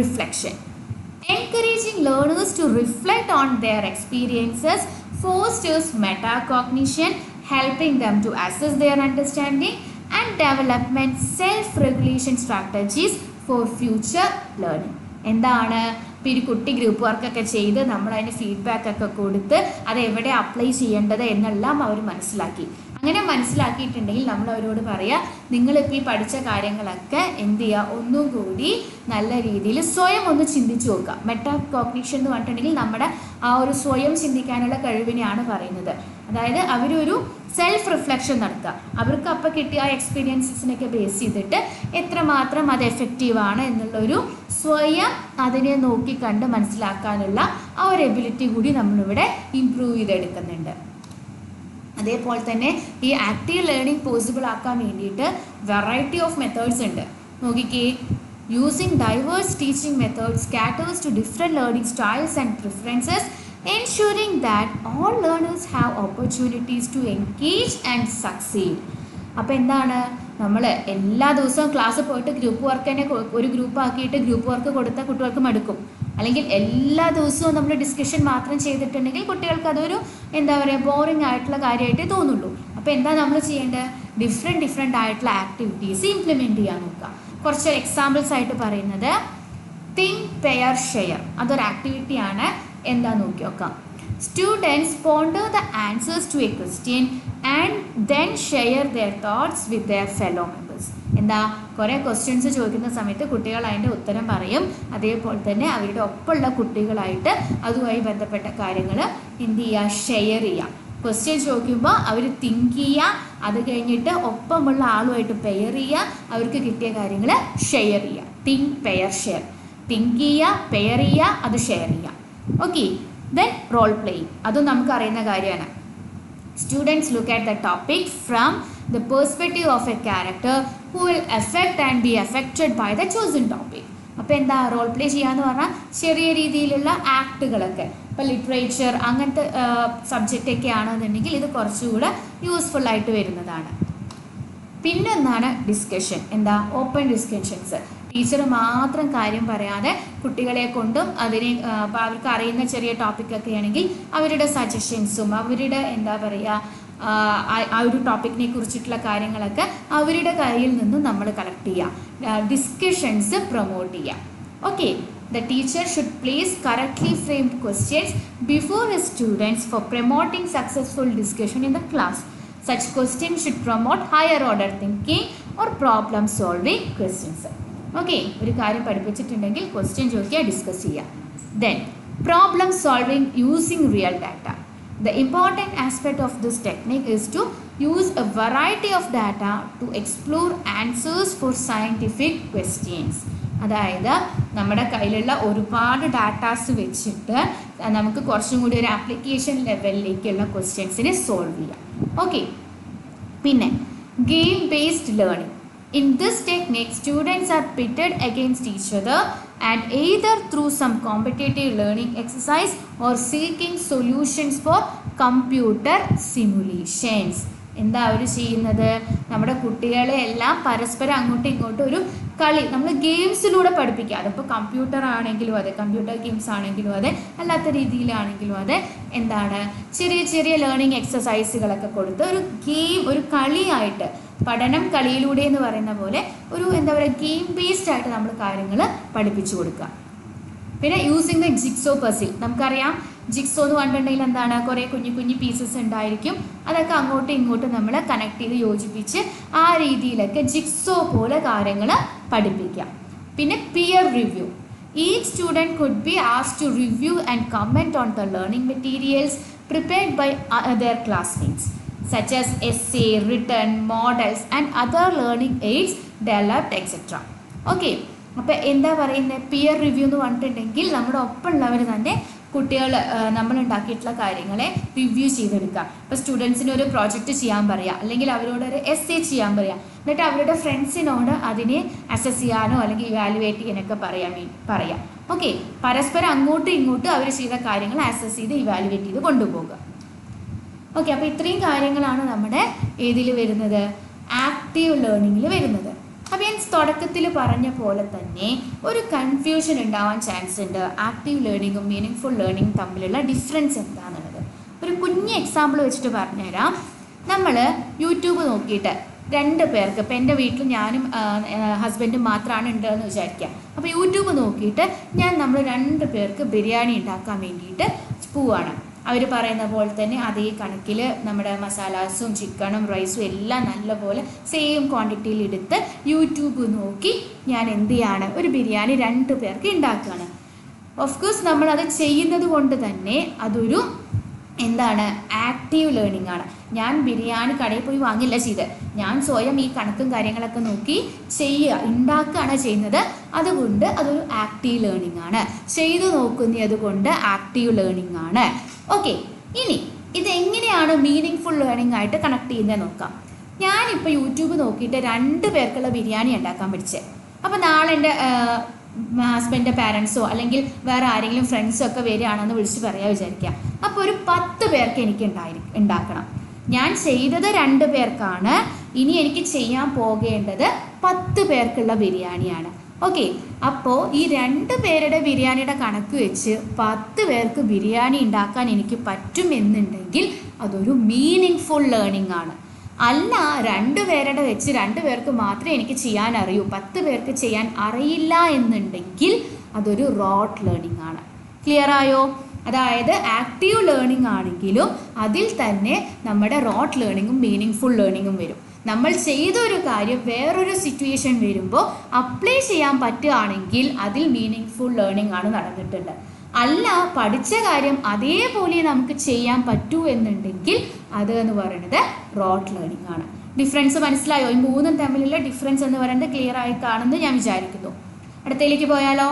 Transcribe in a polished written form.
reflection. Encouraging learners to reflect on their experiences fosters metacognition, helping them to assess their understanding and development self-regulation strategies for future learning. എന്താണ് ഇപ്പോൾ ഒരു കുട്ടി group വർക്കൊക്കെ ചെയ്ത് നമ്മളതിന് ഫീഡ്ബാക്കൊക്കെ കൊടുത്ത് അത് എവിടെ അപ്ലൈ ചെയ്യേണ്ടത് എന്നെല്ലാം അവർ മനസ്സിലാക്കി. അങ്ങനെ മനസ്സിലാക്കിയിട്ടുണ്ടെങ്കിൽ നമ്മൾ അവരോട് പറയുക, നിങ്ങളിപ്പോൾ ഈ പഠിച്ച കാര്യങ്ങളൊക്കെ എന്ത് ചെയ്യുക, ഒന്നും കൂടി നല്ല രീതിയിൽ സ്വയം ഒന്ന് ചിന്തിച്ച് നോക്കുക. മെറ്റാകോഗ്നിഷൻ എന്ന് പറഞ്ഞിട്ടുണ്ടെങ്കിൽ നമ്മുടെ ആ ഒരു സ്വയം ചിന്തിക്കാനുള്ള കഴിവിനെയാണ് പറയുന്നത്. അതായത് അവരൊരു സെൽഫ് റിഫ്ലക്ഷൻ നടത്തുക. അവർക്ക് അപ്പോൾ കിട്ടിയ ആ എക്സ്പീരിയൻസസിനൊക്കെ ബേസ് ചെയ്തിട്ട് എത്രമാത്രം അത് എഫക്റ്റീവാണ് എന്നുള്ളൊരു സ്വയം അതിനെ നോക്കിക്കണ്ട് മനസ്സിലാക്കാനുള്ള ആ ഒരു എബിലിറ്റി കൂടി നമ്മളിവിടെ ഇംപ്രൂവ് ചെയ്തെടുക്കുന്നുണ്ട്. അതേപോലെ തന്നെ ഈ ആക്റ്റീവ് ലേണിംഗ് പോസിബിൾ ആക്കാൻ വേണ്ടിയിട്ട് വെറൈറ്റി ഓഫ് മെത്തേഡ്സ് ഉണ്ട്. നോക്കിക്കേ, using diverse teaching methods caters to different learning styles and preferences, ensuring that all learners have opportunities to engage and succeed. അപ്പോൾ എന്താണ്, നമ്മൾ എല്ലാ ദിവസവും ക്ലാസ് പോയിട്ട് ഗ്രൂപ്പ് വർക്ക് തന്നെ ഒരു ഗ്രൂപ്പ് ആക്കിയിട്ട് ഗ്രൂപ്പ് വർക്ക് കൊടുത്താൽ കുട്ടികൾക്ക് മടുക്കും. അല്ലെങ്കിൽ എല്ലാ ദിവസവും നമ്മൾ ഡിസ്കഷൻ മാത്രം ചെയ്തിട്ടുണ്ടെങ്കിൽ കുട്ടികൾക്ക് അതൊരു എന്താ പറയുക ബോറിംഗ് ആയിട്ടുള്ള കാര്യമായിട്ടേ തോന്നുള്ളൂ. അപ്പോൾ എന്താ നമ്മൾ ചെയ്യേണ്ടത്, ഡിഫറെൻറ്റ് ആയിട്ടുള്ള ആക്ടിവിറ്റീസ് ഇംപ്ലിമെൻറ്റ് ചെയ്യാൻ നോക്കുക. കുറച്ച് എക്സാമ്പിൾസ് ആയിട്ട് പറയുന്നത് തിങ്ക് പെയർ ഷെയർ, അതൊരു ആക്ടിവിറ്റിയാണ്. എന്താ നോക്കി നോക്കാം. Students ponder the answers to a question and then share their thoughts with their fellow members. എന്താ, കുറേ ക്വസ്റ്റ്യൻസ് ചോദിക്കുന്ന സമയത്ത് കുട്ടികൾ അതിൻ്റെ ഉത്തരം പറയും. അതേപോലെ തന്നെ അവരുടെ ഒപ്പമുള്ള കുട്ടികളായിട്ട് അതുമായി ബന്ധപ്പെട്ട കാര്യങ്ങൾ എന്ത് ചെയ്യുക, ഷെയർ ചെയ്യുക. ക്വസ്റ്റ്യൻ ചോദിക്കുമ്പോൾ അവർ തിങ്ക് ചെയ്യുക, അത് കഴിഞ്ഞിട്ട് ഒപ്പമുള്ള ആളുമായിട്ട് പെയർ ചെയ്യുക, അവർക്ക് കിട്ടിയ കാര്യങ്ങൾ ഷെയർ ചെയ്യുക. തിങ്ക് പെയർ ഷെയർ, തിങ്ക് ചെയ്യുക, പെയർ ചെയ്യുക, അത് ഷെയർ ചെയ്യുക. ഓക്കെ, ദെൻ റോൾ പ്ലേയിങ്, അതും നമുക്കറിയുന്ന കാര്യമാണ്. Students look at the topic from the perspective of a character who will affect and be affected by the chosen topic. അപ്പോൾ എന്താ role play ചെയ്യാന്ന് പറഞ്ഞാൽ ചെറിയ രീതിയിലുള്ള ആക്ടുകളൊക്കെ, ഇപ്പോൾ ലിറ്ററേച്ചർ അങ്ങനത്തെ സബ്ജക്റ്റൊക്കെ ആണെന്നുണ്ടെങ്കിൽ ഇത് കുറച്ചുകൂടെ യൂസ്ഫുൾ ആയിട്ട് വരുന്നതാണ്. പിന്നൊന്നാണ് ഡിസ്കഷൻ. എന്താ, ഓപ്പൺ ഡിസ്കഷൻസ്. ടീച്ചർ മാത്രം കാര്യം പറയാതെ കുട്ടികളെ കൊണ്ടും അതിനെ അവർക്ക് അറിയുന്ന ചെറിയ ടോപ്പിക്കൊക്കെ ആണെങ്കിൽ അവരുടെ സജഷൻസും അവരുടെ എന്താ പറയുക ആ ഒരു ടോപ്പിക്കിനെ കുറിച്ചിട്ടുള്ള കാര്യങ്ങളൊക്കെ അവരുടെ കയ്യിൽ നിന്നും നമ്മൾ കളക്ട് ചെയ്യുക, ഡിസ്കഷൻസ് പ്രൊമോട്ട് ചെയ്യുക. Okay, the teacher should place correctly framed questions before his students for promoting successful discussion in the class. Such questions should promote higher order thinking or problem solving questions. Okay, ഒരു കാര്യം പഠിപ്പിച്ചിട്ടുണ്ടെങ്കിൽ question ചോദിക്കുക, discuss ചെയ്യുക. Then problem solving using real data. The important aspect of this technique is to use a variety of data to explore answers for scientific questions. അതായത് നമ്മുടെ കയ്യിലുള്ള ഒരുപാട് datas വെച്ചിട്ട് നമുക്ക് കുറച്ചും കൂടി ഒരു ആപ്ലിക്കേഷൻ ലെവലിലേക്കുള്ള ക്വസ്റ്റ്യൻസിനെ സോൾവ് ചെയ്യാം. ഓക്കെ, പിന്നെ game based learning. In this technique, students are pitted against each other and either through some competitive learning exercise or seeking solutions for computer simulations. എന്താ അവർ ചെയ്യുന്നത്, നമ്മുടെ കുട്ടികളെ എല്ലാം പരസ്പരം അങ്ങോട്ടും ഇങ്ങോട്ടും ഒരു കളി നമ്മൾ ഗെയിംസിലൂടെ പഠിപ്പിക്കുക. അതിപ്പോൾ കമ്പ്യൂട്ടർ ആണെങ്കിലും അതെ, കമ്പ്യൂട്ടർ ഗെയിംസ് ആണെങ്കിലും അതെ, അല്ലാത്ത രീതിയിലാണെങ്കിലും അതെ, എന്താണ് ചെറിയ ചെറിയ ലേണിംഗ് എക്സസൈസുകളൊക്കെ കൊടുത്ത് ഒരു ഗെയിം, ഒരു കളിയായിട്ട്, പഠനം കളിയിലൂടെ എന്ന് പറയുന്ന പോലെ ഒരു എന്താ പറയുക ഗെയിം ബേസ്ഡ് ആയിട്ട് നമ്മൾ കാര്യങ്ങൾ പഠിപ്പിച്ചു കൊടുക്കുക. പിന്നെ യൂസിങ് ദ ജിക്സോ പസിൽ. നമുക്കറിയാം ജിക്സോ എന്ന് പറഞ്ഞിട്ടുണ്ടെങ്കിൽ എന്താണ്, കുറേ കുഞ്ഞു കുഞ്ഞു പീസസ് ഉണ്ടായിരിക്കും, അതൊക്കെ അങ്ങോട്ടും ഇങ്ങോട്ടും നമ്മൾ കണക്ട് ചെയ്ത് യോജിപ്പിച്ച് ആ രീതിയിലൊക്കെ ജിക്സോ പോലെ കാര്യങ്ങൾ പഠിപ്പിക്കാം. പിന്നെ peer review. Each student could be asked to review and comment on the learning materials prepared by their classmates, such as essay, written, models and other learning aids developed, etc. Okay, അപ്പോൾ എന്താ പറയുന്നത്, peer review എന്ന് പറഞ്ഞിട്ടുണ്ടെങ്കിൽ നമ്മുടെ ഒപ്പമുള്ളവർ തന്നെ കുട്ടികൾ നമ്മൾ ഉണ്ടാക്കിയിട്ടുള്ള കാര്യങ്ങളെ റിവ്യൂ ചെയ്തെടുക്കുക. ഇപ്പോൾ സ്റ്റുഡൻസിന് ഒരു പ്രോജക്റ്റ് ചെയ്യാൻ പറയുക, അല്ലെങ്കിൽ അവരോട് ഒരു എസ്സേ ചെയ്യാൻ പറയുക, എന്നിട്ട് അവരുടെ ഫ്രണ്ട്സിനോട് അതിനെ അസസ് ചെയ്യാനോ അല്ലെങ്കിൽ ഇവാലുവേറ്റ് ചെയ്യാനൊക്കെ പറയാം. ഓക്കെ, പരസ്പരം അങ്ങോട്ടും ഇങ്ങോട്ടും അവർ ചെയ്ത കാര്യങ്ങൾ അസസ് ചെയ്ത് ഇവാലുവേറ്റ് ചെയ്ത് കൊണ്ടുപോകുക. ഓക്കെ, അപ്പോൾ ഇത്രയും കാര്യങ്ങളാണ് നമ്മുടെ ഏതിൽ വരുന്നത്, ആക്റ്റീവ് ലേണിങ്ങിൽ വരുന്നത്. അപ്പോൾ ഞാൻ തുടക്കത്തിൽ പറഞ്ഞ പോലെ തന്നെ ഒരു കൺഫ്യൂഷൻ ഉണ്ടാവാൻ ചാൻസ് ഉണ്ട് ആക്റ്റീവ് ലേണിങ്ങും മീനിങ് ഫുൾ ലേണിങ്ങും തമ്മിലുള്ള ഡിഫറൻസ് എന്താണെന്നുള്ളത്. ഒരു കുഞ്ഞ് എക്സാമ്പിൾ വെച്ചിട്ട് പറഞ്ഞുതരാം. നമ്മൾ യൂട്യൂബ് നോക്കിയിട്ട് 2 പേർക്ക്, ഇപ്പം എൻ്റെ വീട്ടിൽ ഞാനും ഹസ്ബൻഡും മാത്രമാണ് ഉണ്ടെന്ന് വിചാരിക്കുക. അപ്പോൾ യൂട്യൂബ് നോക്കിയിട്ട് നമ്മൾ 2 പേർക്ക് ബിരിയാണി ഉണ്ടാക്കാൻ വേണ്ടിയിട്ട് പോവുകയാണ്. അവർ പറയുന്ന പോലെ തന്നെ അതേ കണക്കിൽ നമ്മുടെ മസാലാസും ചിക്കനും റൈസും എല്ലാം നല്ലപോലെ സെയിം ക്വാണ്ടിറ്റിയിൽ എടുത്ത് യൂട്യൂബ് നോക്കി ഞാൻ എന്ത് ചെയ്യാണ്, ഒരു ബിരിയാണി 2 പേർക്ക് ഉണ്ടാക്കുകയാണ്. ഓഫ് കോഴ്സ് നമ്മളത് ചെയ്യുന്നത് കൊണ്ട് തന്നെ അതൊരു എന്താണ്, ആക്റ്റീവ് ലേണിംഗ് ആണ്. ഞാൻ ബിരിയാണി കടയിൽ പോയി വാങ്ങില്ല ചെയ്ത്, ഞാൻ സ്വയം ഈ കണക്കും കാര്യങ്ങളൊക്കെ നോക്കി ഉണ്ടാക്കുകയാണ് ചെയ്യുന്നത്. അതുകൊണ്ട് അതൊരു ആക്റ്റീവ് ലേണിംഗ് ആണ്. ചെയ്തു നോക്കുന്നത് കൊണ്ട് ആക്റ്റീവ് ലേണിംഗ് ആണ്. ഓക്കെ, ഇനി ഇതെങ്ങനെയാണ് മീനിങ് ഫുൾ ലേണിംഗ് ആയിട്ട് കണക്ട് ചെയ്യുന്നത് നോക്കാം. ഞാനിപ്പോൾ യൂട്യൂബ് നോക്കിയിട്ട് 2 പേർക്കുള്ള ബിരിയാണി ഉണ്ടാക്കാൻ പഠിച്ചത്. അപ്പോൾ നാളെ എൻ്റെ ഹസ്ബൻഡിൻ്റെ പാരൻസോ അല്ലെങ്കിൽ വേറെ ആരെങ്കിലും ഫ്രണ്ട്സോ ഒക്കെ വരികയാണെന്ന് വിളിച്ച് പറയാൻ വിചാരിക്കുക. അപ്പോൾ ഒരു 10 പേർക്ക് എനിക്ക് ഉണ്ടാക്കണം. ഞാൻ ചെയ്തത് 2 പേർക്കാണ്, ഇനി എനിക്ക് ചെയ്യാൻ പോകേണ്ടത് 10 പേർക്കുള്ള ബിരിയാണിയാണ്. ഓക്കെ, അപ്പോൾ ഈ 2 പേരുടെ ബിരിയാണിയുടെ കണക്ക് വെച്ച് 10 പേർക്ക് ബിരിയാണി ഉണ്ടാക്കാൻ എനിക്ക് പറ്റുമെന്നുണ്ടെങ്കിൽ അതൊരു മീനിങ് ഫുൾ ലേണിംഗ് ആണ്. അല്ല, 2 പേരുടെ വെച്ച് 2 പേർക്ക് മാത്രമേ എനിക്ക് ചെയ്യാൻ അറിയൂ, 10 പേർക്ക് ചെയ്യാൻ അറിയില്ല എന്നുണ്ടെങ്കിൽ അതൊരു റോട്ട് ലേണിംഗ് ആണ്. ക്ലിയർ ആയോ? അതായത് ആക്റ്റീവ് ലേണിംഗ് ആണെങ്കിലും അതിൽ തന്നെ നമ്മുടെ റോട്ട് ലേണിങ്ങും മീനിങ് ഫുൾ ലേണിങ്ങും വരും. നമ്മൾ ചെയ്തൊരു കാര്യം വേറൊരു സിറ്റുവേഷൻ വരുമ്പോൾ അപ്ലൈ ചെയ്യാൻ പറ്റുകയാണെങ്കിൽ അതിൽ മീനിങ് ഫുൾ ലേണിംഗ് ആണ് നടന്നിട്ടുണ്ട്. അല്ല, പഠിച്ച കാര്യം അതേപോലെ നമുക്ക് ചെയ്യാൻ പറ്റൂ എന്നുണ്ടെങ്കിൽ അത് എന്ന് പറയുന്നത് റോട്ട് ലേണിംഗ് ആണ്. ഡിഫറൻസ് മനസ്സിലായോ? ഈ 3 തമ്മിലുള്ള ഡിഫറൻസ് എന്ന് പറയുന്നത് ക്ലിയർ ആയി കാണുമെന്ന് ഞാൻ വിചാരിക്കുന്നു. അടുത്തതിലേക്ക് പോയാലോ?